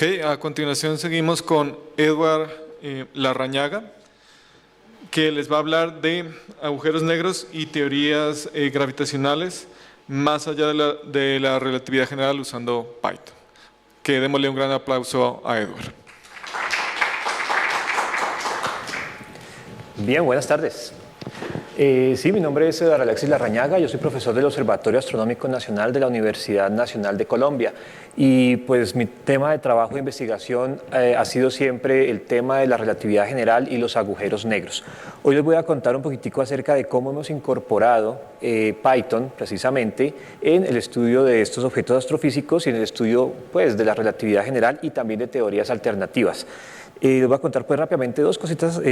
Ok, a continuación seguimos con Edward Larrañaga, que les va a hablar de agujeros negros y teorías gravitacionales más allá de la relatividad general usando Python. Que démosle un gran aplauso a Edward. Bien, buenas tardes. Sí, mi nombre es Eduardo Alexis Larrañaga, yo soy profesor del Observatorio Astronómico Nacional de la Universidad Nacional de Colombia y pues mi tema de trabajo de investigación ha sido siempre el tema de la relatividad general y los agujeros negros. Hoy les voy a contar un poquitico acerca de cómo hemos incorporado Python precisamente en el estudio de estos objetos astrofísicos y en el estudio pues de la relatividad general y también de teorías alternativas. Les voy a contar pues rápidamente dos cositas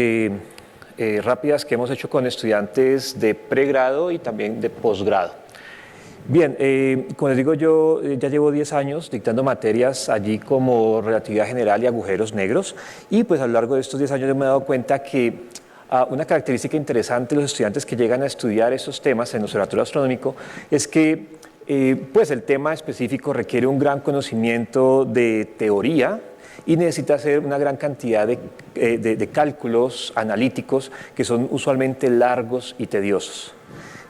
rápidas que hemos hecho con estudiantes de pregrado y también de posgrado. Bien, como les digo, yo ya llevo 10 años dictando materias allí como relatividad general y agujeros negros y pues a lo largo de estos 10 años me he dado cuenta que una característica interesante de los estudiantes que llegan a estudiar esos temas en el observatorio astronómico es que pues el tema específico requiere un gran conocimiento de teoría y necesita hacer una gran cantidad de cálculos analíticos que son usualmente largos y tediosos.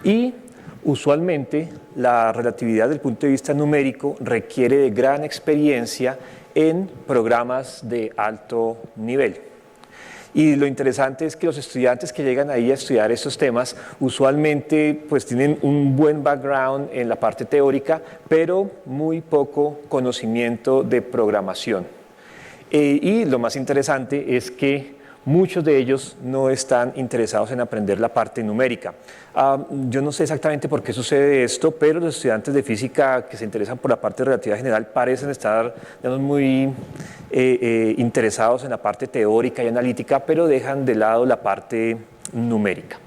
Y usualmente la relatividad desde el punto de vista numérico requiere de gran experiencia en programas de alto nivel. Y lo interesante es que los estudiantes que llegan ahí a estudiar estos temas usualmente pues tienen un buen background en la parte teórica, pero muy poco conocimiento de programación. Y lo más interesante es que muchos de ellos no están interesados en aprender la parte numérica. Yo no sé exactamente por qué sucede esto, pero los estudiantes de física que se interesan por la parte de relatividad general parecen estar, digamos, muy interesados en la parte teórica y analítica, pero dejan de lado la parte numérica.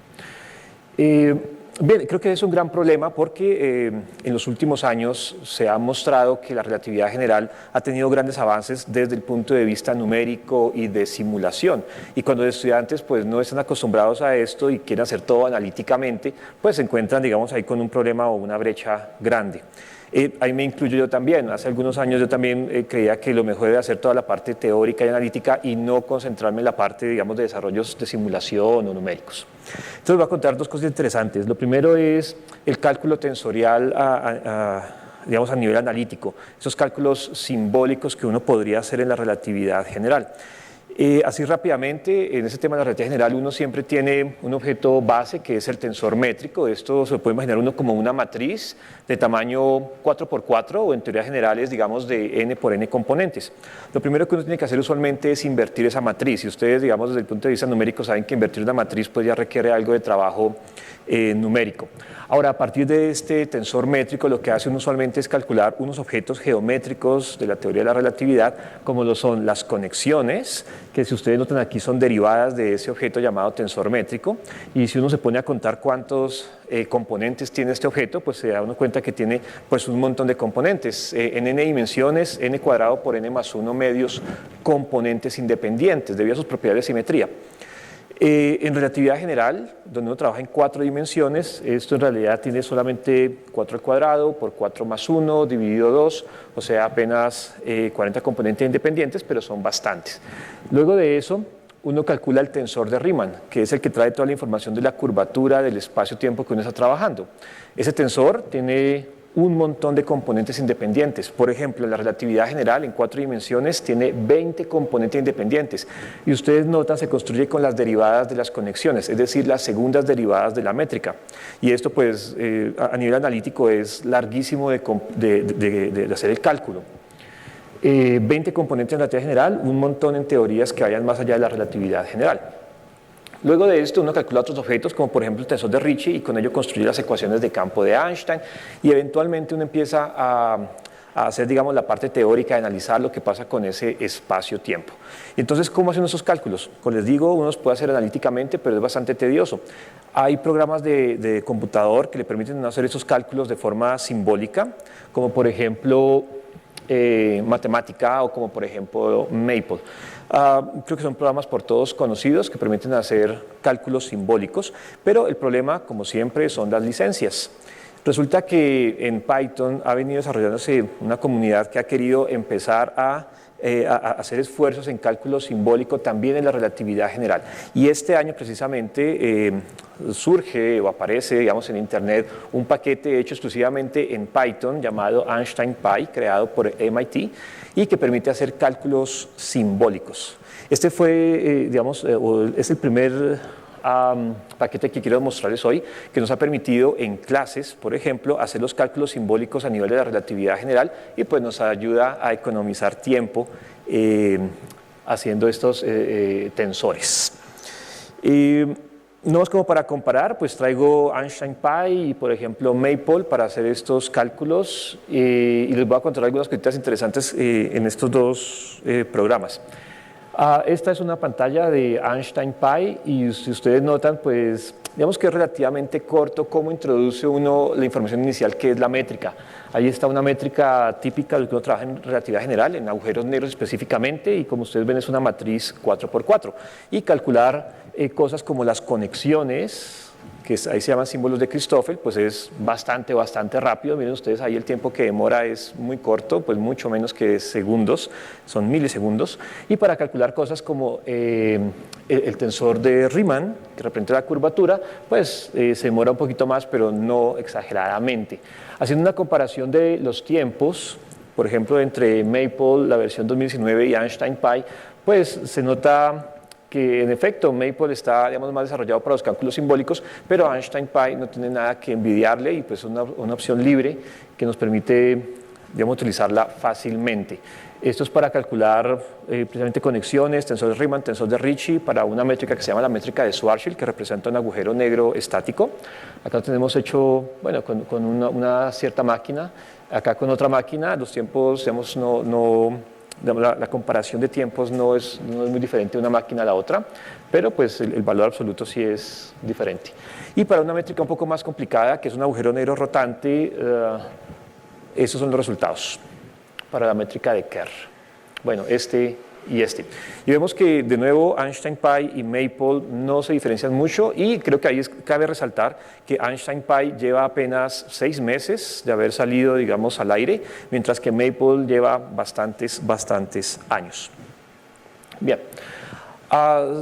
Bien, creo que es un gran problema porque en los últimos años se ha mostrado que la relatividad general ha tenido grandes avances desde el punto de vista numérico y de simulación. Y cuando los estudiantes pues, no están acostumbrados a esto y quieren hacer todo analíticamente, pues se encuentran, digamos, ahí con un problema o una brecha grande. Ahí me incluyo yo también. Hace algunos años yo también creía que lo mejor era hacer toda la parte teórica y analítica y no concentrarme en la parte, digamos, de desarrollos de simulación o numéricos. Entonces voy a contar dos cosas interesantes. Lo primero es el cálculo tensorial digamos, a nivel analítico, esos cálculos simbólicos que uno podría hacer en la relatividad general. Así rápidamente, en ese tema de la relatividad general uno siempre tiene un objeto base que es el tensor métrico. Esto se puede imaginar uno como una matriz de tamaño 4×4 o en teorías generales digamos de n por n componentes. Lo primero que uno tiene que hacer usualmente es invertir esa matriz y ustedes digamos desde el punto de vista numérico saben que invertir una matriz pues ya requiere algo de trabajo numérico. Ahora, a partir de este tensor métrico, lo que hace uno usualmente es calcular unos objetos geométricos de la teoría de la relatividad, como lo son las conexiones, que si ustedes notan aquí son derivadas de ese objeto llamado tensor métrico, y si uno se pone a contar cuántos componentes tiene este objeto, pues se da uno cuenta que tiene pues, un montón de componentes, en n dimensiones, n cuadrado por n más 1 medios componentes independientes, debido a sus propiedades de simetría. En relatividad general, donde uno trabaja en 4 dimensiones, esto en realidad tiene solamente 4 al cuadrado por 4 más 1 dividido 2, o sea apenas 40 componentes independientes, pero son bastantes. Luego de eso, uno calcula el tensor de Riemann, que es el que trae toda la información de la curvatura del espacio-tiempo que uno está trabajando. Ese tensor tiene un montón de componentes independientes. Por ejemplo, la relatividad general en 4 dimensiones tiene 20 componentes independientes y ustedes notan se construye con las derivadas de las conexiones, es decir, las segundas derivadas de la métrica. Y esto pues a nivel analítico es larguísimo de hacer el cálculo. 20 componentes en relatividad general, un montón en teorías que vayan más allá de la relatividad general. Luego de esto uno calcula otros objetos como por ejemplo el tensor de Ricci y con ello construye las ecuaciones de campo de Einstein y eventualmente uno empieza a hacer digamos la parte teórica de analizar lo que pasa con ese espacio-tiempo. Entonces, ¿cómo hacen esos cálculos? Como les digo, uno los puede hacer analíticamente, pero es bastante tedioso. Hay programas de computador que le permiten hacer esos cálculos de forma simbólica, como por ejemplo Matemática o como por ejemplo Maple. Creo que son programas por todos conocidos que permiten hacer cálculos simbólicos, pero el problema, como siempre, son las licencias. Resulta que en Python ha venido desarrollándose una comunidad que ha querido empezar a hacer esfuerzos en cálculo simbólico también en la relatividad general. Y este año precisamente surge o aparece, digamos, en Internet un paquete hecho exclusivamente en Python llamado Einstein Pi, creado por MIT, y que permite hacer cálculos simbólicos. Este fue, digamos, es el primer paquete que quiero mostrarles hoy, que nos ha permitido en clases, por ejemplo, hacer los cálculos simbólicos a nivel de la relatividad general y pues nos ayuda a economizar tiempo haciendo estos tensores. No es como para comparar, pues traigo Einstein Pi y por ejemplo Maple para hacer estos cálculos y les voy a contar algunas cositas interesantes en estos dos programas. Esta es una pantalla de Einstein Pi y si ustedes notan, pues digamos que es relativamente corto cómo introduce uno la información inicial que es la métrica. Ahí está una métrica típica de lo que uno trabaja en relatividad general, en agujeros negros específicamente, y como ustedes ven es una matriz 4×4. Y calcular cosas como las conexiones, que ahí se llaman símbolos de Christoffel, pues es bastante rápido. Miren ustedes ahí el tiempo que demora es muy corto, pues mucho menos que segundos, son milisegundos. Y para calcular cosas como el tensor de Riemann, que representa la curvatura, pues se demora un poquito más, pero no exageradamente. Haciendo una comparación de los tiempos, por ejemplo, entre Maple, la versión 2019, y Einstein Pi, pues se nota que en efecto Maple está, digamos, más desarrollado para los cálculos simbólicos, pero Einstein Pi no tiene nada que envidiarle y pues es una opción libre que nos permite, digamos, utilizarla fácilmente. Esto es para calcular precisamente conexiones, tensor de Riemann, tensor de Ricci, para una métrica que se llama la métrica de Schwarzschild, que representa un agujero negro estático. Acá lo tenemos hecho, bueno, con una cierta máquina. Acá con otra máquina, los tiempos, digamos, la comparación de tiempos no es muy diferente de una máquina a la otra, pero pues el valor absoluto sí es diferente. Y para una métrica un poco más complicada, que es un agujero negro rotante, esos son los resultados para la métrica de Kerr. Bueno, este y este. Y vemos que de nuevo Einstein Pi y Maple no se diferencian mucho y creo que ahí cabe resaltar que Einstein Pi lleva apenas 6 meses de haber salido, digamos, al aire, mientras que Maple lleva bastantes años. Bien.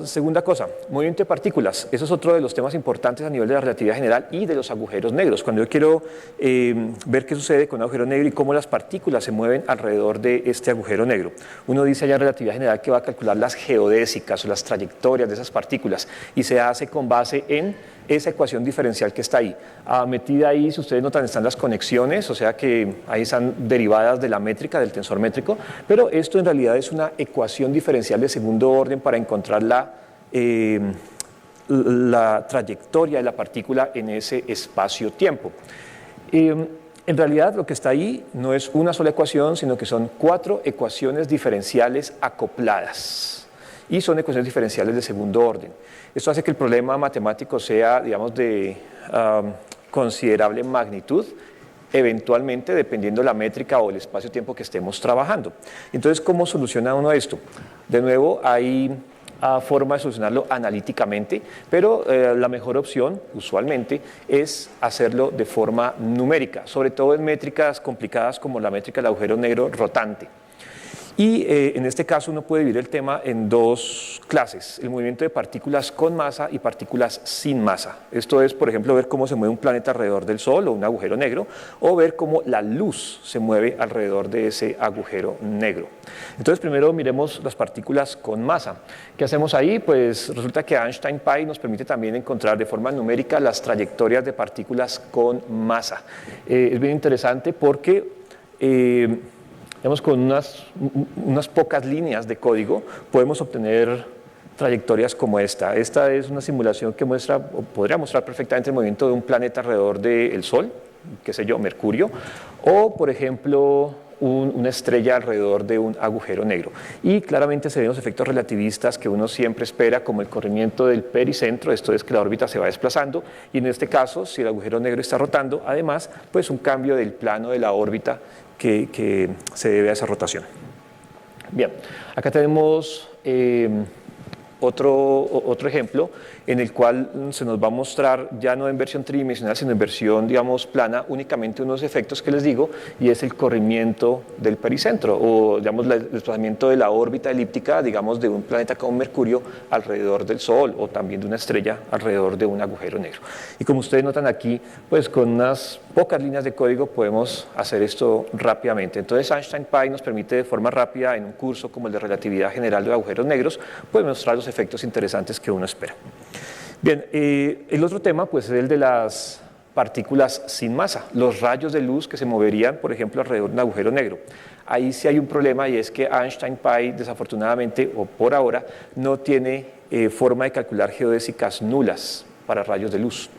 Segunda cosa, movimiento de partículas. Eso es otro de los temas importantes a nivel de la relatividad general y de los agujeros negros. Cuando yo quiero ver qué sucede con un agujero negro y cómo las partículas se mueven alrededor de este agujero negro, uno dice allá en relatividad general que va a calcular las geodésicas o las trayectorias de esas partículas y se hace con base en esa ecuación diferencial que está ahí. Metida ahí, si ustedes notan, están las conexiones, o sea que ahí están derivadas de la métrica, del tensor métrico, pero esto en realidad es una ecuación diferencial de segundo orden para encontrar la trayectoria de la partícula en ese espacio-tiempo. En realidad lo que está ahí no es una sola ecuación, sino que son 4 ecuaciones diferenciales acopladas. Y son ecuaciones diferenciales de segundo orden. Esto hace que el problema matemático sea, digamos, de considerable magnitud, eventualmente dependiendo de la métrica o el espacio-tiempo que estemos trabajando. Entonces, ¿cómo soluciona uno esto? De nuevo, hay forma de solucionarlo analíticamente, pero la mejor opción, usualmente, es hacerlo de forma numérica, sobre todo en métricas complicadas como la métrica del agujero negro rotante. Y en este caso uno puede dividir el tema en 2 clases, el movimiento de partículas con masa y partículas sin masa. Esto es, por ejemplo, ver cómo se mueve un planeta alrededor del Sol o un agujero negro, o ver cómo la luz se mueve alrededor de ese agujero negro. Entonces, primero miremos las partículas con masa. ¿Qué hacemos ahí? Pues resulta que Einstein Pi nos permite también encontrar de forma numérica las trayectorias de partículas con masa. Es bien interesante porque digamos, con unas pocas líneas de código podemos obtener trayectorias como esta. Esta es una simulación que muestra, o podría mostrar perfectamente el movimiento de un planeta alrededor del Sol, qué sé yo, Mercurio, o por ejemplo una estrella alrededor de un agujero negro. Y claramente se ven los efectos relativistas que uno siempre espera, como el corrimiento del pericentro, esto es que la órbita se va desplazando, y en este caso, si el agujero negro está rotando, además, pues un cambio del plano de la órbita que se debe a esa rotación. Bien, acá tenemos otro ejemplo en el cual se nos va a mostrar ya no en versión tridimensional, sino en versión, digamos, plana, únicamente unos efectos que les digo, y es el corrimiento del pericentro, o digamos, el desplazamiento de la órbita elíptica, digamos, de un planeta como Mercurio alrededor del Sol, o también de una estrella alrededor de un agujero negro. Y como ustedes notan aquí, pues con unas pocas líneas de código podemos hacer esto rápidamente. Entonces Einstein Pi nos permite de forma rápida, en un curso como el de relatividad general de agujeros negros, pues mostrar los efectos interesantes que uno espera. Bien, el otro tema pues es el de las partículas sin masa, los rayos de luz que se moverían, por ejemplo, alrededor de un agujero negro. Ahí sí hay un problema, y es que Einstein Pi, desafortunadamente, o por ahora, no tiene forma de calcular geodésicas nulas para rayos de luz.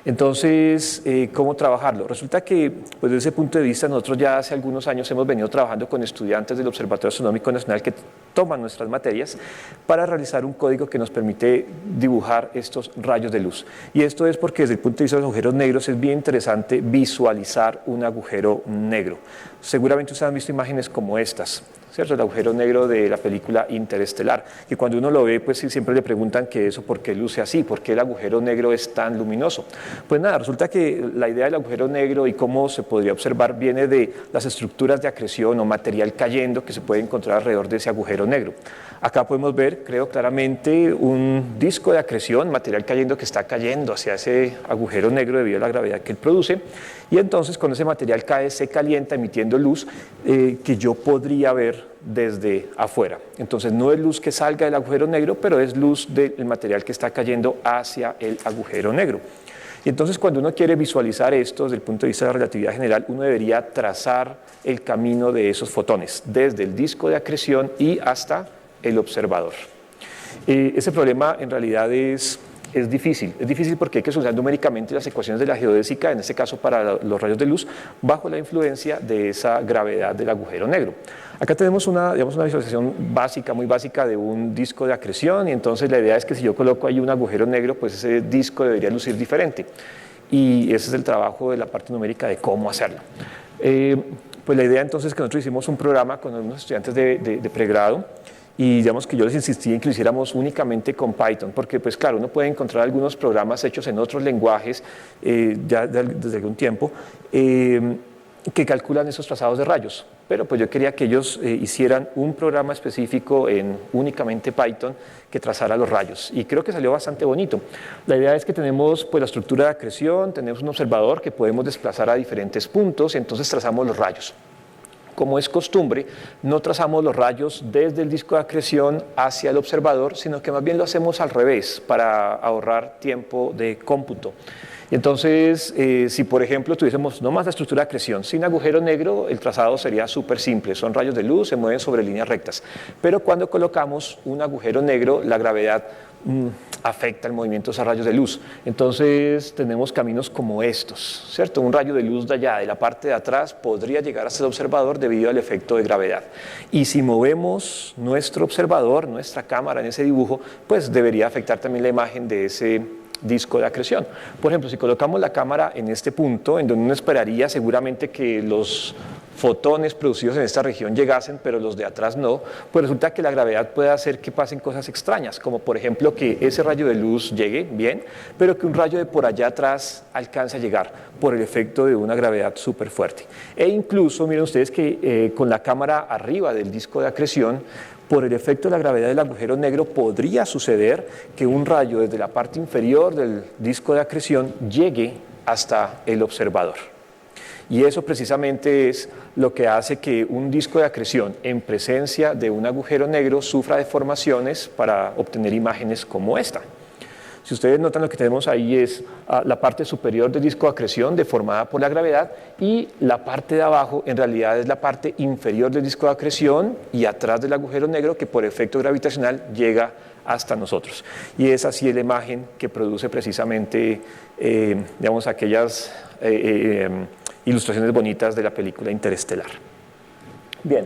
Entonces, ¿cómo trabajarlo? Resulta que, pues, desde ese punto de vista, nosotros ya hace algunos años hemos venido trabajando con estudiantes del Observatorio Astronómico Nacional que toman nuestras materias para realizar un código que nos permite dibujar estos rayos de luz. Y esto es porque desde el punto de vista de los agujeros negros es bien interesante visualizar un agujero negro. Seguramente ustedes han visto imágenes como estas, ¿cierto? El agujero negro de la película Interestelar, que cuando uno lo ve, pues siempre le preguntan que eso, ¿por qué luce así? ¿Por qué el agujero negro es tan luminoso? Pues nada, resulta que la idea del agujero negro y cómo se podría observar viene de las estructuras de acreción o material cayendo que se puede encontrar alrededor de ese agujero negro. Acá podemos ver, creo claramente, un disco de acreción, material cayendo que está cayendo hacia ese agujero negro debido a la gravedad que él produce, y entonces cuando ese material cae se calienta emitiendo luz que yo podría ver desde afuera. Entonces no es luz que salga del agujero negro, pero es luz del material que está cayendo hacia el agujero negro. Y entonces cuando uno quiere visualizar esto desde el punto de vista de la relatividad general, uno debería trazar el camino de esos fotones, desde el disco de acreción y hasta el observador. Ese problema en realidad es difícil porque hay que solucionar numéricamente las ecuaciones de la geodésica, en este caso para los rayos de luz, bajo la influencia de esa gravedad del agujero negro. Acá tenemos una visualización básica, muy básica, de un disco de acreción, y entonces la idea es que si yo coloco ahí un agujero negro, pues ese disco debería lucir diferente. Y ese es el trabajo de la parte numérica de cómo hacerlo. Pues la idea entonces es que nosotros hicimos un programa con algunos estudiantes de pregrado, y digamos que yo les insistí en que lo hiciéramos únicamente con Python, porque pues claro, uno puede encontrar algunos programas hechos en otros lenguajes ya desde algún tiempo que calculan esos trazados de rayos, pero pues yo quería que ellos hicieran un programa específico en únicamente Python que trazara los rayos, y creo que salió bastante bonito. La idea es que tenemos pues la estructura de acreción, tenemos un observador que podemos desplazar a diferentes puntos, y entonces trazamos los rayos. Como es costumbre, no trazamos los rayos desde el disco de acreción hacia el observador, sino que más bien lo hacemos al revés para ahorrar tiempo de cómputo. Y entonces, si por ejemplo tuviésemos nomás la estructura de acreción sin agujero negro, el trazado sería súper simple, son rayos de luz, se mueven sobre líneas rectas. Pero cuando colocamos un agujero negro, la gravedad afecta el movimiento de esos rayos de luz. Entonces tenemos caminos como estos, ¿cierto? Un rayo de luz de allá, de la parte de atrás, podría llegar hasta el observador debido al efecto de gravedad. Y si movemos nuestro observador, nuestra cámara en ese dibujo, pues debería afectar también la imagen de ese disco de acreción. Por ejemplo, si colocamos la cámara en este punto, en donde uno esperaría seguramente que los fotones producidos en esta región llegasen, pero los de atrás no, pues resulta que la gravedad puede hacer que pasen cosas extrañas, como por ejemplo que ese rayo de luz llegue bien, pero que un rayo de por allá atrás alcance a llegar por el efecto de una gravedad súper fuerte. E incluso, miren ustedes que con la cámara arriba del disco de acreción, por el efecto de la gravedad del agujero negro, podría suceder que un rayo desde la parte inferior del disco de acreción llegue hasta el observador. Y eso precisamente es lo que hace que un disco de acreción en presencia de un agujero negro sufra deformaciones para obtener imágenes como esta. Si ustedes notan, lo que tenemos ahí es la parte superior del disco de acreción deformada por la gravedad, y la parte de abajo en realidad es la parte inferior del disco de acreción y atrás del agujero negro que por efecto gravitacional llega hasta nosotros. Y es así la imagen que produce precisamente digamos, aquellas ilustraciones bonitas de la película Interestelar. Bien.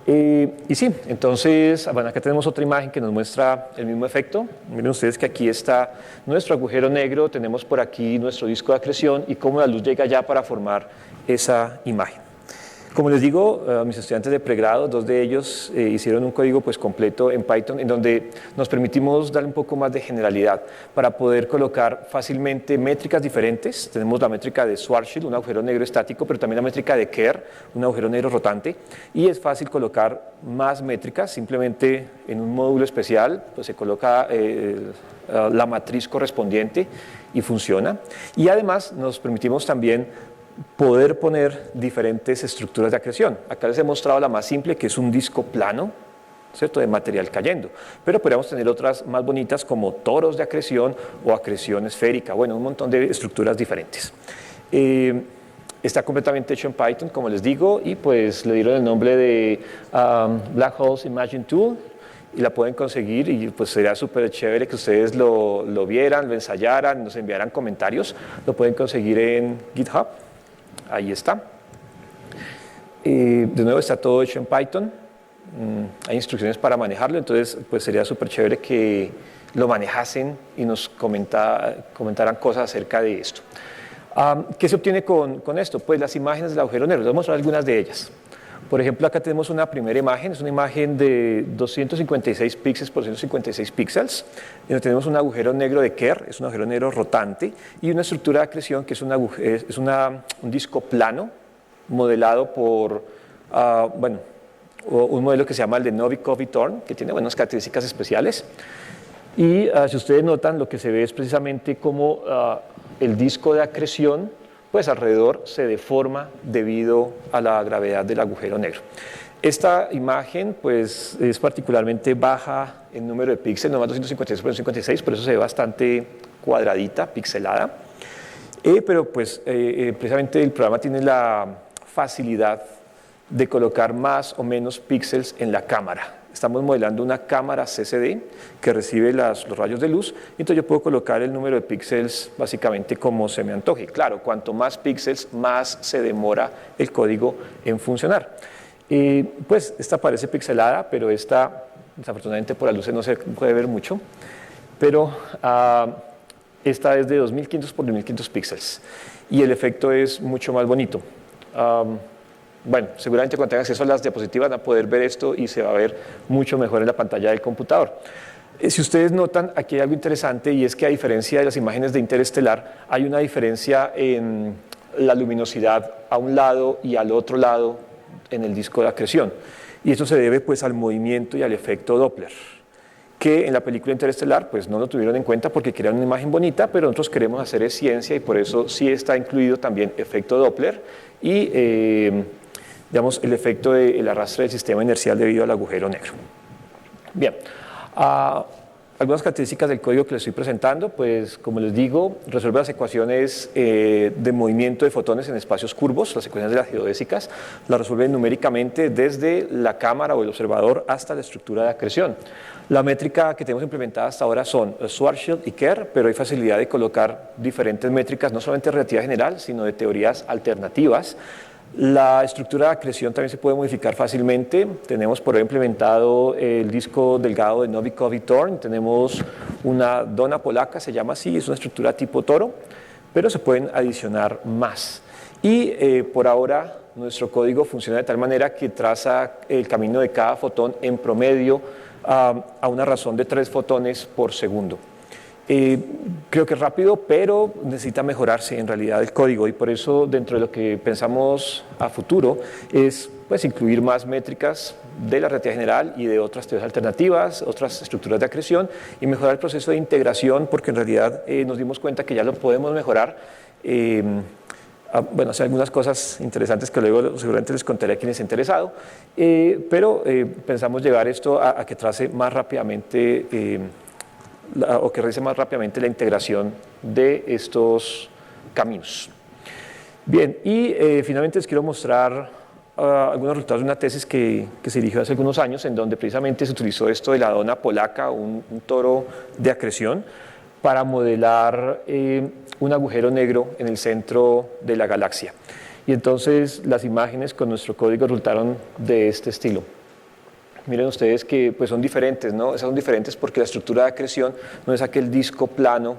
Y sí, entonces, bueno, acá tenemos otra imagen que nos muestra el mismo efecto. Miren ustedes que aquí está nuestro agujero negro, tenemos por aquí nuestro disco de acreción y cómo la luz llega allá para formar esa imagen. Como les digo, mis estudiantes de pregrado, 2 de ellos hicieron un código pues, completo en Python en donde nos permitimos darle un poco más de generalidad para poder colocar fácilmente métricas diferentes. Tenemos la métrica de Schwarzschild, un agujero negro estático, pero también la métrica de Kerr, un agujero negro rotante. Y es fácil colocar más métricas, simplemente en un módulo especial pues, se coloca la matriz correspondiente y funciona. Y además nos permitimos también poder poner diferentes estructuras de acreción. Acá les he mostrado la más simple, que es un disco plano, ¿cierto?, de material cayendo, pero podríamos tener otras más bonitas como toros de acreción o acreción esférica, bueno, un montón de estructuras diferentes. Está completamente hecho en Python, como les digo, y pues le dieron el nombre de Black Holes Imaging Tool, y la pueden conseguir y pues sería súper chévere que ustedes lo vieran, lo ensayaran, nos enviaran comentarios. Lo pueden conseguir en GitHub. Ahí está. De nuevo está todo hecho en Python. Hay instrucciones para manejarlo, entonces pues sería súper chévere que lo manejasen y nos comentaran cosas acerca de esto. ¿Qué se obtiene con esto? Pues las imágenes del agujero negro. Les voy a mostrar algunas de ellas. Por ejemplo, acá tenemos una primera imagen, es una imagen de 256 píxeles por 156 píxeles, donde tenemos un agujero negro de Kerr, es un agujero negro rotante, y una estructura de acreción que es un disco plano, modelado por un modelo que se llama el de Novikov y Thorne, que tiene buenas características especiales. Y si ustedes notan, lo que se ve es precisamente como el disco de acreción pues alrededor se deforma debido a la gravedad del agujero negro. Esta imagen pues es particularmente baja en número de píxeles, nomás 256 por 256, por eso se ve bastante cuadradita, pixelada, pero pues precisamente el programa tiene la facilidad de colocar más o menos píxeles en la cámara. Estamos modelando una cámara CCD que recibe los rayos de luz, y entonces yo puedo colocar el número de píxeles básicamente como se me antoje. Claro, cuanto más píxeles, más se demora el código en funcionar. Pues esta parece pixelada, pero esta, desafortunadamente por las luces no se puede ver mucho, pero esta es de 2500 por 2500 píxeles y el efecto es mucho más bonito. Bueno, seguramente cuando tengan acceso a las diapositivas van a poder ver esto y se va a ver mucho mejor en la pantalla del computador. Si ustedes notan, aquí hay algo interesante, y es que a diferencia de las imágenes de Interestelar, hay una diferencia en la luminosidad a un lado y al otro lado en el disco de acreción. Y esto se debe pues al movimiento y al efecto Doppler, que en la película Interestelar pues no lo tuvieron en cuenta porque querían una imagen bonita, pero nosotros queremos hacer es ciencia y por eso sí está incluido también efecto Doppler y digamos, el efecto del arrastre del sistema inercial debido al agujero negro. Bien, algunas características del código que les estoy presentando, pues como les digo, resuelve las ecuaciones de movimiento de fotones en espacios curvos, las ecuaciones de las geodésicas, las resuelve numéricamente desde la cámara o el observador hasta la estructura de acreción. La métrica que tenemos implementada hasta ahora son Schwarzschild y Kerr, pero hay facilidad de colocar diferentes métricas, no solamente de relatividad general, sino de teorías alternativas. La estructura de acreción también se puede modificar fácilmente. Tenemos por ejemplo implementado el disco delgado de Novikov y Thorne, tenemos una dona polaca, se llama así, es una estructura tipo toro, pero se pueden adicionar más. Y por ahora nuestro código funciona de tal manera que traza el camino de cada fotón en promedio a una razón de 3 fotones por segundo. Creo que es rápido, pero necesita mejorarse en realidad el código y por eso dentro de lo que pensamos a futuro es pues, incluir más métricas de la relatividad general y de otras teorías alternativas, otras estructuras de acreción y mejorar el proceso de integración porque en realidad nos dimos cuenta que ya lo podemos mejorar. Bueno, hacer algunas cosas interesantes que luego seguramente les contaré a quien les ha interesado, pero pensamos llevar esto a que trace más rápidamente o que realice más rápidamente la integración de estos caminos. Bien, y finalmente les quiero mostrar algunos resultados de una tesis que se dirigió hace algunos años en donde precisamente se utilizó esto de la dona polaca, un toro de acreción, para modelar un agujero negro en el centro de la galaxia. Y entonces las imágenes con nuestro código resultaron de este estilo. Miren ustedes que pues, son diferentes, ¿no? Esas son diferentes porque la estructura de acreción no es aquel disco plano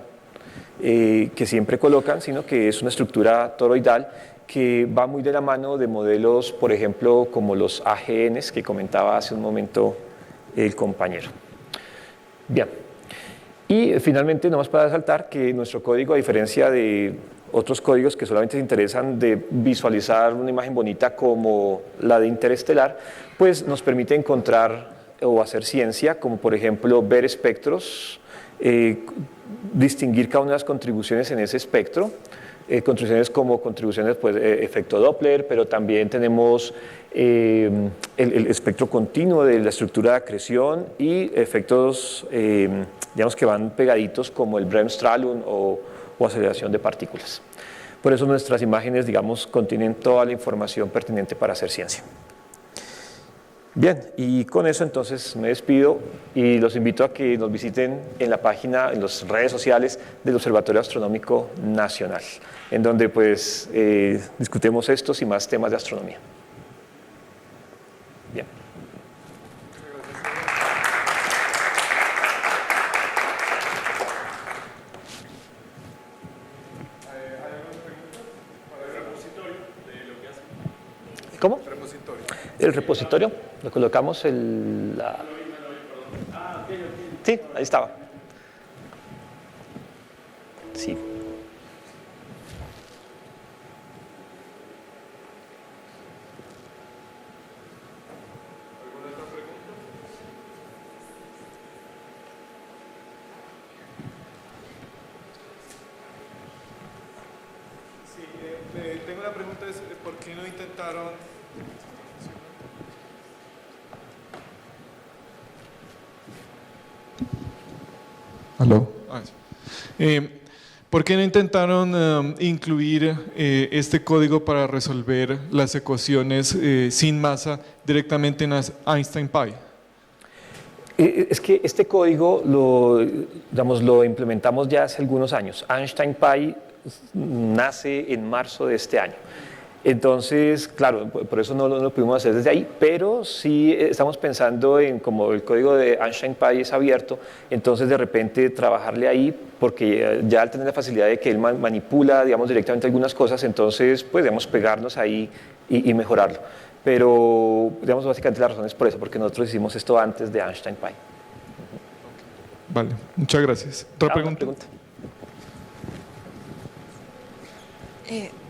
que siempre colocan, sino que es una estructura toroidal que va muy de la mano de modelos, por ejemplo, como los AGNs que comentaba hace un momento el compañero. Bien. Y finalmente, nomás para resaltar que nuestro código, a diferencia de otros códigos que solamente se interesan de visualizar una imagen bonita como la de Interestelar, pues nos permite encontrar o hacer ciencia, como por ejemplo ver espectros, distinguir cada una de las contribuciones en ese espectro, contribuciones como contribuciones, pues, efecto Doppler, pero también tenemos el espectro continuo de la estructura de acreción y efectos, digamos, que van pegaditos como el Bremsstrahlung o aceleración de partículas. Por eso nuestras imágenes, digamos, contienen toda la información pertinente para hacer ciencia. Bien, y con eso entonces me despido y los invito a que nos visiten en la página, en las redes sociales del Observatorio Astronómico Nacional, en donde pues discutimos estos y más temas de astronomía. Bien. ¿Cómo? El repositorio, lo colocamos Sí, ahí estaba. Sí. ¿Alguna otra pregunta? Sí, tengo una pregunta, es ¿por qué no intentaron? ¿Aló? ¿Por qué no intentaron incluir este código para resolver las ecuaciones sin masa directamente en Einstein Pi? Es que este código lo implementamos ya hace algunos años. Einstein Pi nace en marzo de este año. Entonces, claro, por eso no lo pudimos hacer desde ahí, pero sí estamos pensando en, como el código de Einstein Pi es abierto, entonces de repente trabajarle ahí, porque ya al tener la facilidad de que él manipula, digamos, directamente algunas cosas, entonces, pues, digamos, pegarnos ahí y mejorarlo. Pero, digamos, básicamente la razón es por eso, porque nosotros hicimos esto antes de Einstein Pi. Vale, muchas gracias. ¿Otra pregunta?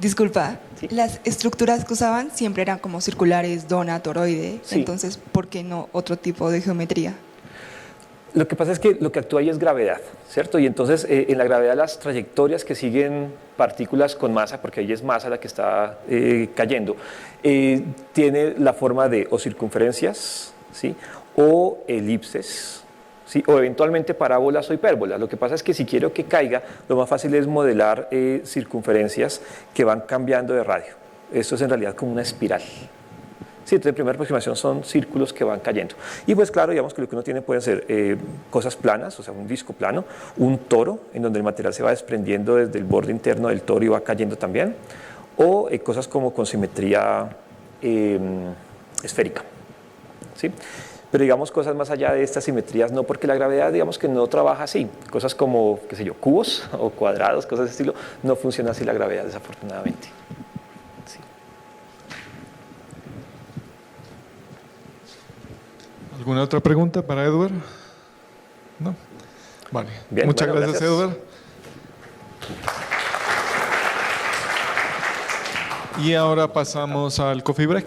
Disculpa, ¿Sí? las estructuras que usaban siempre eran como circulares, donut, toroide, Sí. entonces, ¿por qué no otro tipo de geometría? Lo que pasa es que lo que actúa ahí es gravedad, ¿cierto? Y entonces en la gravedad las trayectorias que siguen partículas con masa, porque ahí es masa la que está cayendo, tiene la forma de o circunferencias, ¿sí? O elipses, ¿sí? O eventualmente parábolas o hipérbolas. Lo que pasa es que si quiero que caiga, lo más fácil es modelar circunferencias que van cambiando de radio. Esto es en realidad como una espiral. Sí, entonces, en primera aproximación son círculos que van cayendo. Y pues claro, digamos que lo que uno tiene pueden ser cosas planas, o sea, un disco plano, un toro, en donde el material se va desprendiendo desde el borde interno del toro y va cayendo también, o cosas como con simetría esférica. ¿Sí? Pero digamos cosas más allá de estas simetrías, no, porque la gravedad, digamos que no trabaja así. Cosas como, qué sé yo, cubos o cuadrados, cosas de ese estilo, no funciona así la gravedad, desafortunadamente. ¿Alguna otra pregunta para Edward? ¿No? Vale. Bien, muchas bueno, gracias, gracias. Edward. Y ahora pasamos al coffee break.